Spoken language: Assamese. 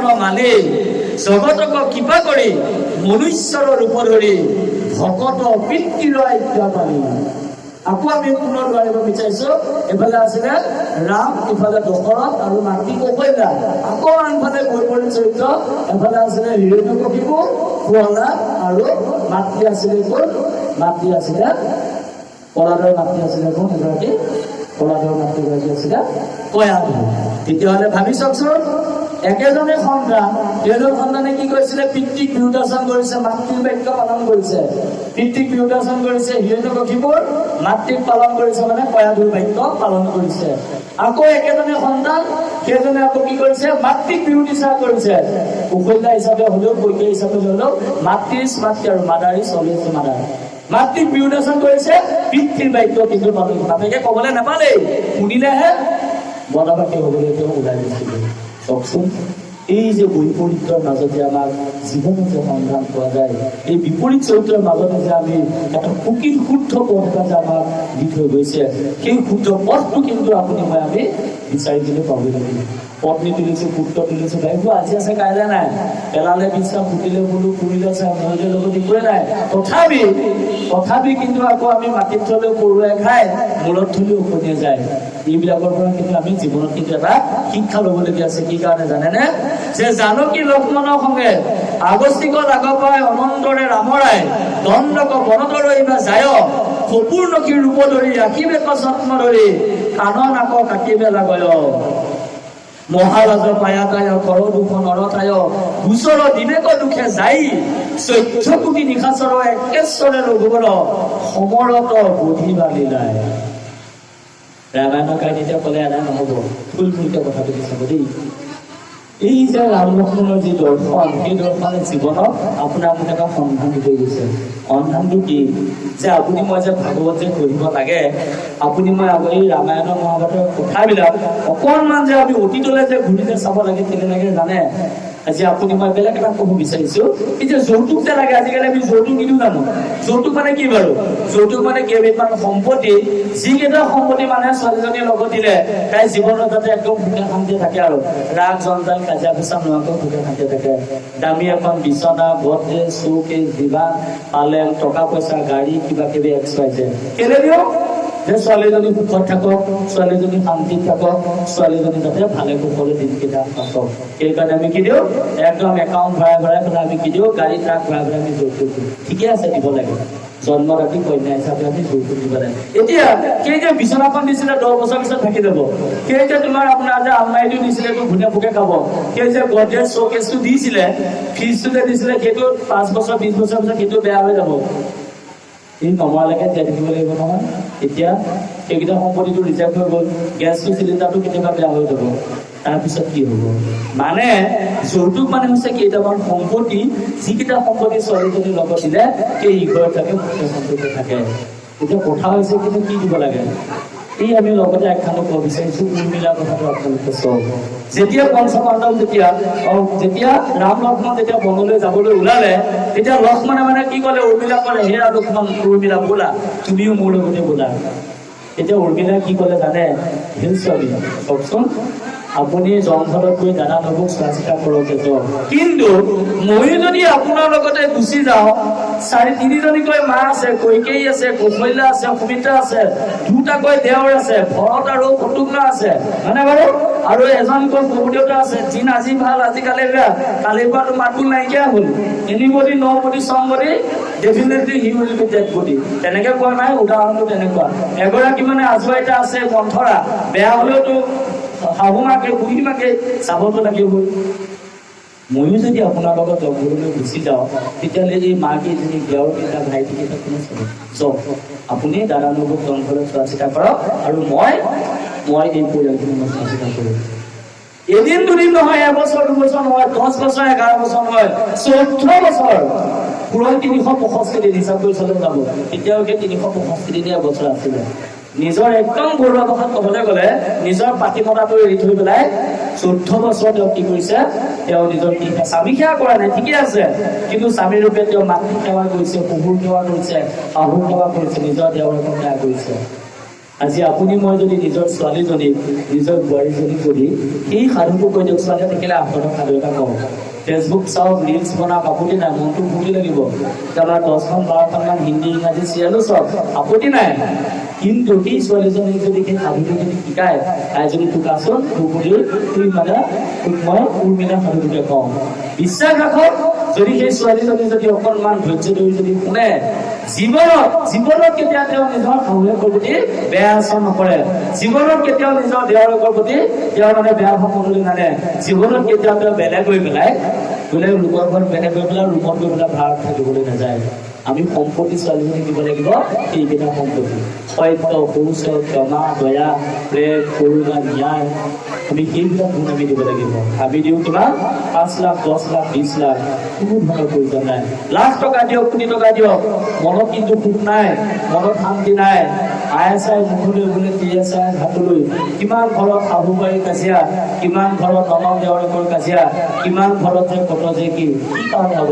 চৰণ মানি জগতক কৃপা কৰি মনুষ্যৰ ৰূপ ধৰি ভকত পিতৃৰ আজ্ঞা পালি। আকৌ আমি পুনৰ দোৱাৰিব বিচাৰিছো। এফালে আছিলে ৰাম, ইফালে দশৰথ আৰু মাতৃ কৌশল্যা। আকৌ আনফালে কৈবৰ্ণৰ চৰিত্ৰ, এফালে আছিলে হিৰণ্যকশিপু, প্ৰহ্লাদ আৰু মাতৃ আছিলে কোন? মাতৃ আছিলে প্ৰহ্লাদৰ মাতৃ আছিলে কোন? এগৰাকী প্ৰহ্লাদৰ মাতৃগৰাকী আছিলে কয়াধু। তেতিয়াহ'লে ভাবি চাওকচোন, একেজনে সন্তান, সেইজন সন্তানে কি কৰিছিলে? পিতৃক বিৰুদ্ধাচৰণ কৰিছে, মাতৃৰ বাক্য পালন কৰিছে। পিতৃক বিৰুদ্ধাচৰণ কৰিছে হিৰণ্যকশিপুৰ, মাতৃক পালন কৰিছে মানে কয়াধুৰ বাক্য পালন কৰিছে। আকৌ একেজনে সন্তান, সেইজনে আকৌ কি কৰিছে? মাতৃক বিৰোধিতা কৰিছে। কৌশল্যা হিচাপে হলেও, কৈকেয়ী হিচাপে হলেও মাতৃৰ মাতৃ আৰু মাদাৰ ইজ অলৱেজ মাদাৰ। মাতৃক বিৰোধাচৰণ কৰিছে, পিতৃৰ বাক্য কিন্তু পালন। বাপেকে কবলৈ নাপালেই, শুনিলেহে বনবাসী হবলৈ তেওঁ ওলাই গৈছিলে। চাওকচোন, এই যে বৈপৰীত্যৰ মাজতে আমাৰ জীৱনত যে সন্ধান পোৱা যায়, এই বিপৰীত চৰিত্ৰৰ মাজতে যে আমি এটা সুকীৰ শুদ্ধ পথ এটা যে আমাৰ দি থৈ গৈছে, সেই শুদ্ধ পথটো কিন্তু আপুনি মই আমি বিচাৰি দিলে পাব লাগিব। পত্নী তুলিছো, পুত্ৰ তুলিছো, ভাইবোৰ আজি আছে কাইলৈ নাই, পেলালে বিশ্বাস, ফুটিলে বোলো, ফুৰিলে চাই, মৰিলে লগত একোৱে নাই। তথাপি কিন্তু আকৌ আমি মাটিত থলেও পৰুৱাই খাই, মূৰত থলেও উপনীয়া যায়। এইবিলাকৰ পৰা কিন্তু আমি জীৱনত কিন্তু এটা শিক্ষা ল'বলগীয়া আছে। কি কাৰণে জানেনে? যে জানকী লক্ষ্মণৰ সংগে আগস্তিকত আগৰ পৰাই অনন্তৰে ৰামৰাই দণ্ডক বনতৰ বা যায় সপূৰ্ণকী ৰূপ ধৰি ৰাখিবে যত্ন ধৰি কাণৰ নাক কাটিবে লাগয় মহাৰাজ পায়াতায় কৰ দুখন অৰতায় গোচৰ দিবেক দুখে যাই 14 কোটি নিশাচৰ একেশ্বৰে ৰঘুবৰ সমৰত বুধিবা লীলাই। ৰামায়ণৰ কাহিনীতে ক'লে এনে নহ'ব, ফুলকে কথাটো চাব দেই। এই যে ৰাম লক্ষ্মণৰ যি দৰ্শন, সেই দৰ্শনে জীৱনত আপোনাৰ মোক এটা সন্ধান দি থৈ গৈছে। সন্ধানটো কি? যে আপুনি মই যে ভাগৱত যে পঢ়িব লাগে, আপুনি মই এই ৰামায়ণৰ মহাভাৰতৰ কথাবিলাক অকণমান যে আমি অতীতলৈ যে ঘূৰি যে চাব লাগে, কেনেকৈ জানে? আজি আপুনি মই বেলেগ এটা ক'ব বিচাৰিছো, এই যে যৌতুক যে লাগে, আজিকালি আমি যৌতুক নিদিওঁ জানো? যৌতুক মানে কি বাৰু? যৌতুক মানে কেইবিধমান সম্পত্তি, যিকেইটা সম্পত্তি মানে ছোৱালীজনীৰ লগত দিলে তাই জীৱনত যাতে একদম সুখে শান্তিয়ে থাকে আৰু ৰাগ জঞ্জাল কাজিয়া পেচাল নোহোৱাকৈ সুখে শান্তিয়ে থাকে। দামী এখন বিচনা, গডৰেজ, শ্ব'কেছ, দিৱান, পালেং, টকা পইচা, গাড়ী, কিবা কিবি XYZ। কেলে দিওঁ? যে ছোৱালীজনী সুখত থাকক, ছোৱালীজনী শান্তিত থাকক, ছোৱালীজনী যাতে ভালে কুশলে দিনকেইটা থাকক। সেইকাৰণে আমি কি দিওঁ? একদম একাউণ্ট ভৰাই ভৰাই পেলাই আমি কি দিওঁ? গাড়ী ট্ৰাক ভৰাই ভৰাই আমি যৌতুক দিওঁ। ঠিকে আছে, দিব লাগে। জন্ম ৰাতি কন্যা হিচাপে আমি যৌতুক দিব লাগে। এতিয়া সেই যে বিচনাখন দিছিলে 10 বছৰ পিছত থাকি যাব, সেই যে তোমাৰ আপোনাৰ যে আলমাৰীটো দিছিলে এইটো ভুনে ভুকে খাব, সেই যে গডৰেজ শ্ব'কেছটো দিছিলে, ফ্ৰিজটো যে দিছিলে, সেইটো 5 বছৰ 20 বছৰ পিছত সেইটো বেয়া হৈ যাব। এই নমৰালৈকে জীয়াই থাকিব লাগিব নহয়। এতিয়া সেইকেইটা সম্পত্তিটো ৰিজাৰ্ভ হৈ গ'ল, গেছটো চিলিণ্ডাৰটো কেতিয়াবা বেয়া হৈ যাব, তাৰপিছত কি হ'ব? মানে যৌতুক মানে হৈছে কেইটামান সম্পত্তি, যিকেইটা সম্পত্তি ছোৱালীজনীৰ লগত দিলে সেই ইঘৰত থাকে, মুখ্য সম্পত্তি থাকে। এতিয়া কথা হৈছে কিন্তু কি দিব লাগে? এই আমি লগতে একখানো ক'ব বিচাৰিছো, উৰ্মিলাৰ কথাটো আপোনালোকে চাওক। যেতিয়া পঞ্চপাণ্ডৱ যেতিয়া ৰাম লক্ষ্মণ যেতিয়া বনলৈ যাবলৈ ওলালে, তেতিয়া লক্ষ্মণে মানে কি ক'লে? উৰ্মিলা ক'লে, হেৰা লক্ষ্মণ, উৰ্মিলা বোলা, তুমিও মোৰ লগতে বোলা। এতিয়া উৰ্মিলাই কি ক'লে জানে? হে স্বামী, কওকচোন, আপুনি জংঘলত গৈ দাদা নবৌক চোৱা চিতা কৰক, কিন্তু ময়ো যদি আপোনাৰ লগতে গুচি যাওঁ, 3জনীকৈ মা আছে, কৈকেয়ী আছে, কৌশল্যা আছে, সুমিত্ৰা আছে, 2টাকৈ দেৱৰ আছে, ভৰত আৰু শত্ৰুঘ্ন আছে, হয়নে বাৰু? আৰু এজনকৈ প্ৰভু দেৱতা আছে, যিন আজি ভাল আজিকালি বেয়া, কালিৰ পৰা মাতবোল নাইকিয়া হ'ল। Anybody nobody somebody definitely he will be dead body। তেনেকে কোৱা নাই, উদাহৰণটো তেনেকুৱা। এগৰাকী মানে আজুৱাইতা আছে মন্থৰা, বেয়া হ'লেওতো শাহু মাকে বুঢ়ী মাকে চাবতো লাগিবই। ময়ো যদি আপোনাৰ লগত জংঘললৈ গুচি যাওঁ, তেতিয়াহ'লে এই মাকেইজনী, দেওৰ কেইটা, ভাইটি কেইটা কোনে চাব? যাওক, আপুনি দাদা নবৌক জংঘলত চোৱা চিতা কৰক, আৰু মই এই পৰিয়ালখিনি মই চোৱা চিতা কৰোঁ। এদিন দুদিন নহয়, 1 বছৰ 2 বছৰ নহয়, 10 বছৰ 11 বছৰ নহয়, 14 বছৰ পুৰণ 365 দিন হিচাপ কৰি চলে যাব। এতিয়ালৈকে 365 দিনীয়া বছৰ আছিলে। নিজৰ একদম ঘৰুৱা ভাষাত ক'বলৈ গ'লে নিজৰ পাতিমতাটো এৰি থৈ পেলাই 14 বছৰ তেওঁ কি কৰিছে? তেওঁ নিজৰ স্বামী সেৱা কৰা নাই, ঠিকে আছে, কিন্তু স্বামী ৰূপে তেওঁ মাতৃ সেৱা কৰিছে, শহুৰ সেৱা কৰিছে, শাহুৰ সেৱা কৰিছে, নিজৰ দেৱৰকো সেৱা কৰিছে। আজি আপুনি মই যদি নিজৰ ছোৱালীজনীক নিজৰ বোৱাৰীজনীক যদি সেই সাধুটো কৈ দিয়ক, ছোৱালীয়ে দেখিলে আপোনাৰ সাধু এটা কওঁ, ফেচবুক চাওক, ৰিলছ বনাওক, আপত্তি নাই, মনটো ফূৰ্তি লাগিব, তাৰপৰা 10খন 12খনমান হিন্দী ইংৰাজী চিৰিয়েলো চাওক, আপত্তি নাই। কিন্তু সেই ছোৱালীজনীক যদি সেই সাধুটো যদি শিকায়, তাই যদি তোক আচোন তোক বুলি তুই মানে তোক মই উৰ্মিলা সাধুটোকে কওঁ, বিশ্বাস ৰাখক, যদি সেই ছোৱালীজনী যদি অকণমান ধৈৰ্য ধৰি যদি শুনে, জীৱনত কেতিয়াও তেওঁ নিজৰ শাহুৱেকৰ প্ৰতি বেয়া আচৰণ নকৰে, জীৱনত কেতিয়াও নিজৰ দেওৰেকৰ প্ৰতি তেওঁ মানে বেয়া ভাৱ মনলৈ নানে, জীৱনত কেতিয়াও তেওঁ বেলেগ হৈ পেলাই বোলে লোকৰ ঘৰত বেলেগ হৈ পেলাই ৰুমত গৈ পেলাই ভাড়াত থাকিবলৈ নাযায়। আমি সম্পত্তি ছোৱালীজনীক দিব লাগিব সেইকেইটা সম্পত্তি, সত্য, শৌচ, ক্ষমা, দয়া, প্ৰেম, কৰুণা, ন্যায়, আমি সেইবিলাক গুণ আমি দিব লাগিব। আমি দিওঁ কিমান 5 লাখ 10 লাখ 20 লাখ, কোনো ধৰণৰ প্ৰয়োজন নাই। লাখ টকা দিয়ক, কোটি টকা দিয়ক, মনত কিন্তু সুখ নাই, মনত শান্তি নাই। ISI মুখলৈ বোলে TSI হাতলৈ, কিমান ঘৰত শাহু বাৰী কাজিয়া, কিমান ঘৰত ননদ দেওৰেকৰ কাজিয়া, কিমান ঘৰত যে কত যে কি কাৰণ